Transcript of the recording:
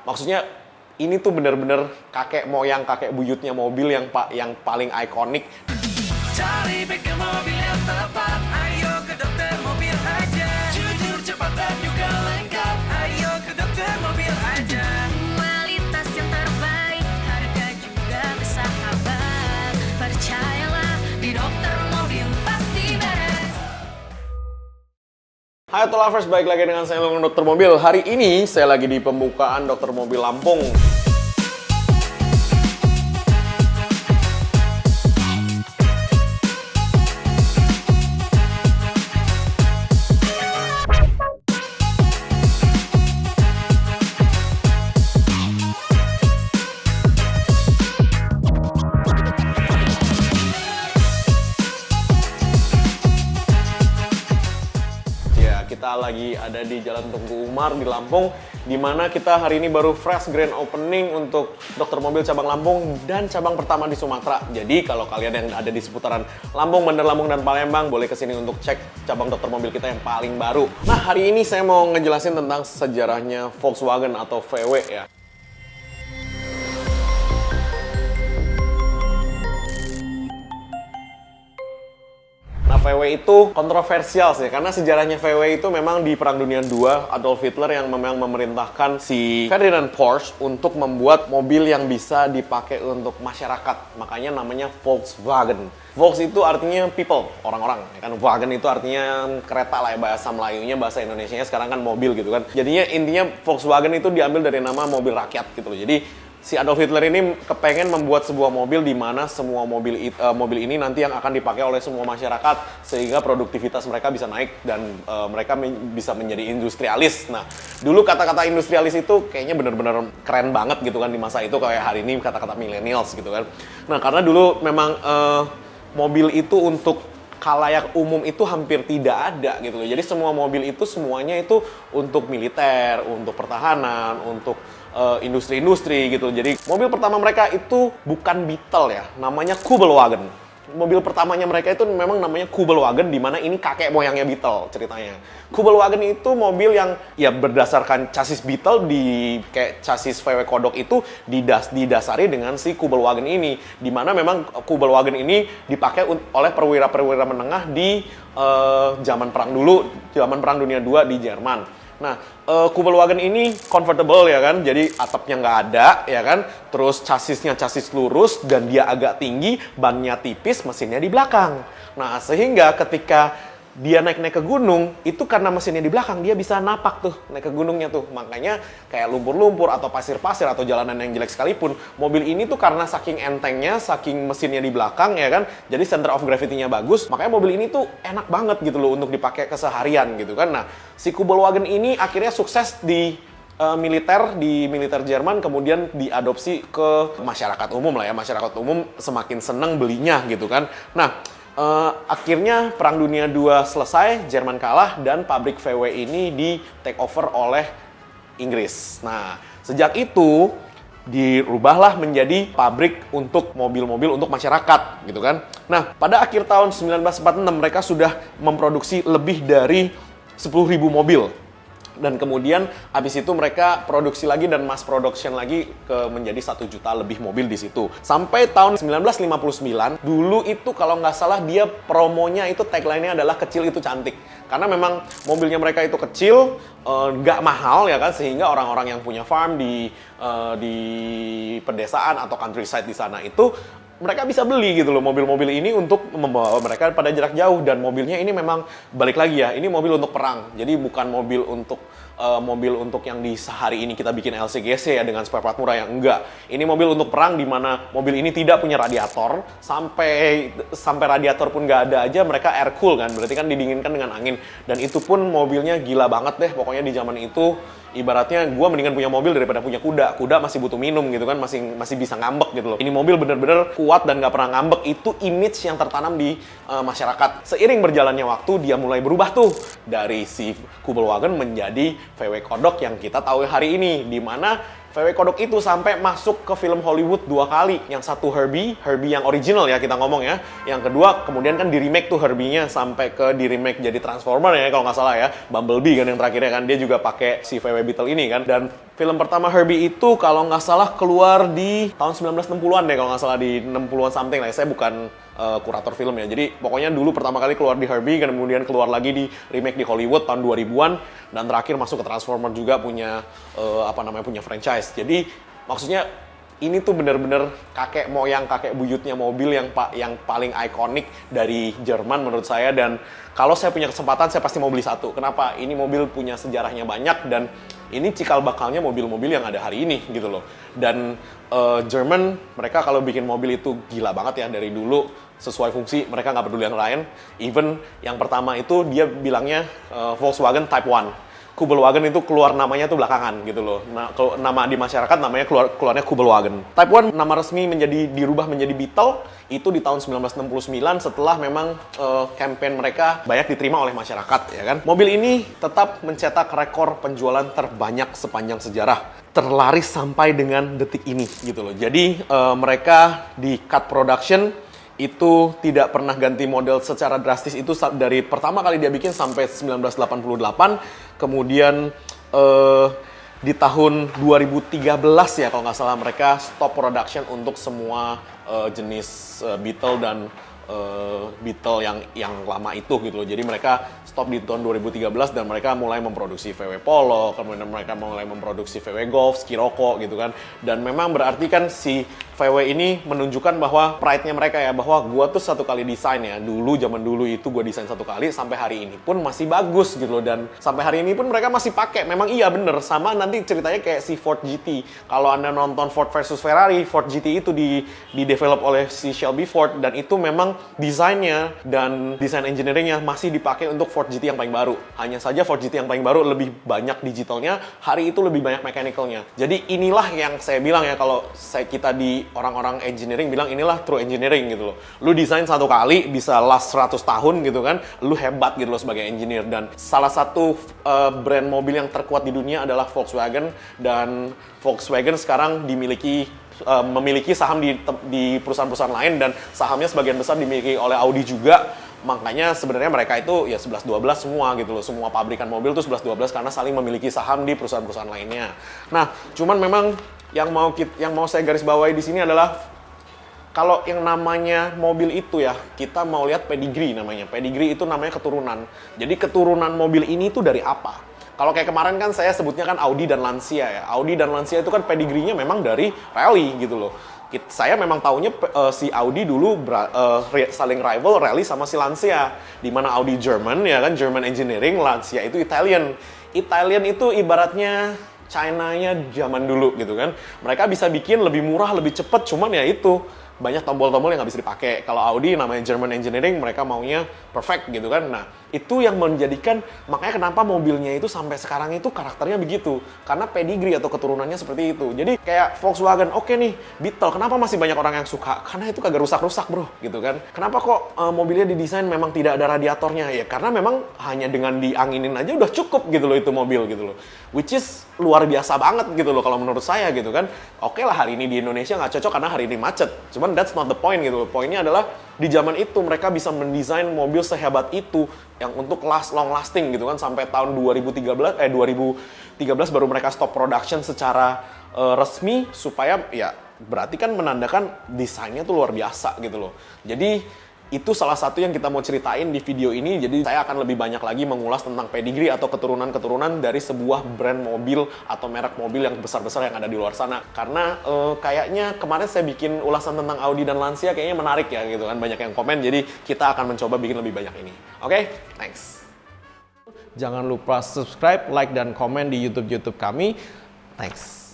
Maksudnya ini tuh bener-bener kakek moyang, kakek buyutnya mobil yang paling ikonik. Cari bengkel mobil yang tepat, ayo ke dokter mobil aja. Jujur, cepat dan juga lengkap, ayo ke dokter mobil aja. Kualitas yang terbaik, harga juga bersahabat. Percayalah, di dokter mobil pasti beres. Hai Auto Lovers, balik lagi dengan saya Lung Dokter Mobil. Hari ini saya lagi di pembukaan Dokter Mobil Lampung. Kita lagi ada di Jalan Tengku Umar di Lampung, di mana kita hari ini baru fresh grand opening untuk Dokter Mobil cabang Lampung dan cabang pertama di Sumatera. Jadi kalau kalian yang ada di seputaran Lampung, Bandar Lampung, dan Palembang boleh kesini untuk cek cabang Dokter Mobil kita yang paling baru. Nah, hari ini saya mau ngejelasin tentang sejarahnya Volkswagen atau VW ya. Nah, VW itu kontroversial sih, karena sejarahnya VW itu memang di Perang Dunia II, Adolf Hitler yang memang memerintahkan si Ferdinand Porsche untuk membuat mobil yang bisa dipakai untuk masyarakat. Makanya namanya Volkswagen. Volks itu artinya people, orang-orang. Ya kan, Wagen itu artinya kereta lah ya, bahasa Melayunya, bahasa Indonesianya sekarang kan mobil gitu kan. Jadinya intinya Volkswagen itu diambil dari nama mobil rakyat gitu loh. Jadi si Adolf Hitler ini kepengen membuat sebuah mobil di mana semua mobil ini nanti yang akan dipakai oleh semua masyarakat sehingga produktivitas mereka bisa naik dan mereka bisa menjadi industrialis. Nah, dulu kata-kata industrialis itu kayaknya bener-bener keren banget gitu kan di masa itu, kayak hari ini kata-kata millennials gitu kan. Nah, karena dulu memang mobil itu untuk khalayak umum itu hampir tidak ada gitu loh. Jadi semua mobil itu semuanya itu untuk militer, untuk pertahanan, untuk industri-industri gitu. Jadi mobil pertama mereka itu bukan Beetle ya, namanya Kubelwagen. Mobil pertamanya mereka itu memang namanya Kubelwagen, di mana ini kakek moyangnya Beetle ceritanya. Kubelwagen itu mobil yang ya berdasarkan chassis Beetle, di kayak chassis VW Kodok itu didasari dengan si Kubelwagen ini, di mana memang Kubelwagen ini dipakai oleh perwira-perwira menengah di zaman perang dulu, zaman Perang Dunia II di Jerman. Nah, Kubelwagen ini convertible ya kan, jadi atapnya nggak ada ya kan, terus chassisnya chassis lurus dan dia agak tinggi, bannya tipis, mesinnya di belakang. Nah, sehingga ketika dia naik-naik ke gunung, itu karena mesinnya di belakang, dia bisa napak tuh, naik ke gunungnya tuh. Makanya kayak lumpur-lumpur atau pasir-pasir atau jalanan yang jelek sekalipun, mobil ini tuh karena saking entengnya, saking mesinnya di belakang ya kan, jadi center of gravity-nya bagus, makanya mobil ini tuh enak banget gitu loh untuk dipakai keseharian gitu kan. Nah, si Kubelwagen ini akhirnya sukses di militer Jerman, kemudian diadopsi ke masyarakat umum lah ya, masyarakat umum semakin seneng belinya gitu kan. Nah, akhirnya Perang Dunia II selesai, Jerman kalah, dan pabrik VW ini di take over oleh Inggris. Nah, sejak itu dirubahlah menjadi pabrik untuk mobil-mobil untuk masyarakat, gitu kan. Nah, pada akhir tahun 1946 mereka sudah memproduksi lebih dari 10.000 mobil. Dan kemudian habis itu mereka produksi lagi dan mass production lagi menjadi 1 juta lebih mobil di situ. Sampai tahun 1959, dulu itu kalau nggak salah dia promonya itu tagline-nya adalah kecil itu cantik. Karena memang mobilnya mereka itu kecil, nggak mahal ya kan, sehingga orang-orang yang punya farm di pedesaan atau countryside di sana itu mereka bisa beli gitu loh mobil-mobil ini untuk membawa mereka pada jarak jauh. Dan mobilnya ini memang balik lagi ya, ini mobil untuk perang. Jadi bukan mobil untuk yang di sehari ini kita bikin LCGC ya dengan spare part murah, yang enggak. Ini mobil untuk perang, di mana mobil ini tidak punya radiator, sampai radiator pun nggak ada aja mereka air cool kan, berarti kan didinginkan dengan angin. Dan itu pun mobilnya gila banget deh pokoknya di zaman itu. Ibaratnya gue mendingan punya mobil daripada punya kuda. Kuda masih butuh minum gitu kan, masih bisa ngambek gitu loh. Ini mobil bener-bener kuat dan gak pernah ngambek. Itu image yang tertanam di masyarakat. Seiring berjalannya waktu, dia mulai berubah tuh dari si Kubelwagen menjadi VW Kodok yang kita tahu hari ini, di mana VW kodok itu sampai masuk ke film Hollywood 2 kali. Yang satu Herbie yang original ya kita ngomong ya. Yang kedua kemudian kan di remake tuh Herbie-nya sampai ke di remake jadi Transformer ya kalau nggak salah ya. Bumblebee kan yang terakhirnya kan dia juga pakai si VW Beetle ini kan. Dan film pertama Herbie itu kalau nggak salah keluar di tahun 1960-an deh kalau nggak salah, di 60-an something lah. Saya bukan kurator film ya. Jadi pokoknya dulu pertama kali keluar di Herbie, kemudian keluar lagi di remake di Hollywood tahun 2000-an, dan terakhir masuk ke Transformer juga punya punya franchise. Jadi maksudnya ini tuh bener-bener kakek moyang, kakek buyutnya mobil yang paling ikonik dari Jerman menurut saya. Dan kalau saya punya kesempatan saya pasti mau beli satu. Kenapa? Ini mobil punya sejarahnya banyak dan ini cikal bakalnya mobil-mobil yang ada hari ini gitu loh. Dan Jerman, mereka kalau bikin mobil itu gila banget ya dari dulu. Sesuai fungsi, mereka nggak peduli yang lain. Even yang pertama itu dia bilangnya Volkswagen Type 1. Kubelwagen itu keluar namanya tuh belakangan gitu loh. Nah, kalau nama di masyarakat namanya keluarnya Kubelwagen. Type 1 nama resmi dirubah menjadi Beetle itu di tahun 1969 setelah memang campaign mereka banyak diterima oleh masyarakat ya kan. Mobil ini tetap mencetak rekor penjualan terbanyak sepanjang sejarah. Terlaris sampai dengan detik ini gitu loh. Jadi mereka di cut production itu tidak pernah ganti model secara drastis itu dari pertama kali dia bikin sampai 1988. Kemudian di tahun 2013 ya kalau nggak salah mereka stop production untuk semua jenis Beetle dan Beetle yang lama itu gitu loh. Jadi mereka stop di tahun 2013 dan mereka mulai memproduksi VW Polo, kemudian mereka mulai memproduksi VW Golf, Scirocco gitu kan. Dan memang berarti kan si VW ini menunjukkan bahwa pride-nya mereka ya, bahwa gua tuh satu kali desain ya. Dulu zaman dulu itu gua desain satu kali, sampai hari ini pun masih bagus gitu loh. Dan sampai hari ini pun mereka masih pakai. Memang iya bener, sama nanti ceritanya kayak si Ford GT. Kalau Anda nonton Ford versus Ferrari, Ford GT itu di-develop oleh si Shelby Ford, dan itu memang desainnya dan desain engineeringnya masih dipakai untuk Ford GT yang paling baru. Hanya saja Ford GT yang paling baru lebih banyak digitalnya, hari itu lebih banyak mechanicalnya. Jadi inilah yang saya bilang ya, kalau kita di orang-orang engineering bilang inilah true engineering gitu loh. Lu desain satu kali bisa last 100 tahun gitu kan, lu hebat gitu loh sebagai engineer. Dan salah satu brand mobil yang terkuat di dunia adalah Volkswagen, dan Volkswagen sekarang memiliki saham di perusahaan-perusahaan lain, dan sahamnya sebagian besar dimiliki oleh Audi juga. Makanya sebenarnya mereka itu ya 11-12 semua gitu loh. Semua pabrikan mobil tuh 11-12 karena saling memiliki saham di perusahaan-perusahaan lainnya. Nah, cuman memang yang mau saya garis bawahi di sini adalah kalau yang namanya mobil itu ya, kita mau lihat pedigree namanya. Pedigree itu namanya keturunan. Jadi keturunan mobil ini tuh dari apa? Kalau kayak kemarin kan saya sebutnya kan Audi dan Lancia ya. Audi dan Lancia itu kan pedigree-nya memang dari rally gitu loh. Saya memang taunya si Audi dulu saling rival rally sama si Lancia. Dimana Audi German ya kan, German engineering, Lancia itu Italian. Italian itu ibaratnya China-nya zaman dulu gitu kan. Mereka bisa bikin lebih murah, lebih cepat, cuman ya itu banyak tombol-tombol yang nggak bisa dipakai. Kalau Audi namanya German Engineering, mereka maunya perfect gitu kan. Nah, itu yang menjadikan, makanya kenapa mobilnya itu sampai sekarang itu karakternya begitu. Karena pedigree atau keturunannya seperti itu. Jadi kayak Volkswagen, oke nih, Beetle, kenapa masih banyak orang yang suka? Karena itu kagak rusak-rusak bro, gitu kan. Kenapa kok mobilnya didesain memang tidak ada radiatornya? Ya karena memang hanya dengan dianginin aja udah cukup gitu loh itu mobil gitu loh. Which is luar biasa banget gitu loh kalau menurut saya gitu kan. Oke lah hari ini di Indonesia nggak cocok karena hari ini macet. Cuman that's not the point gitu loh. Poinnya adalah di zaman itu mereka bisa mendesain mobil sehebat itu yang untuk long lasting gitu kan, sampai tahun 2013 baru mereka stop production secara resmi, supaya ya berarti kan menandakan desainnya tuh luar biasa gitu loh. Jadi itu salah satu yang kita mau ceritain di video ini. Jadi saya akan lebih banyak lagi mengulas tentang pedigree atau keturunan-keturunan dari sebuah brand mobil atau merek mobil yang besar-besar yang ada di luar sana. Karena kayaknya kemarin saya bikin ulasan tentang Audi dan Lancia kayaknya menarik ya gitu kan. Banyak yang komen, jadi kita akan mencoba bikin lebih banyak ini. Oke? Thanks. Jangan lupa subscribe, like, dan komen di YouTube kami. Thanks.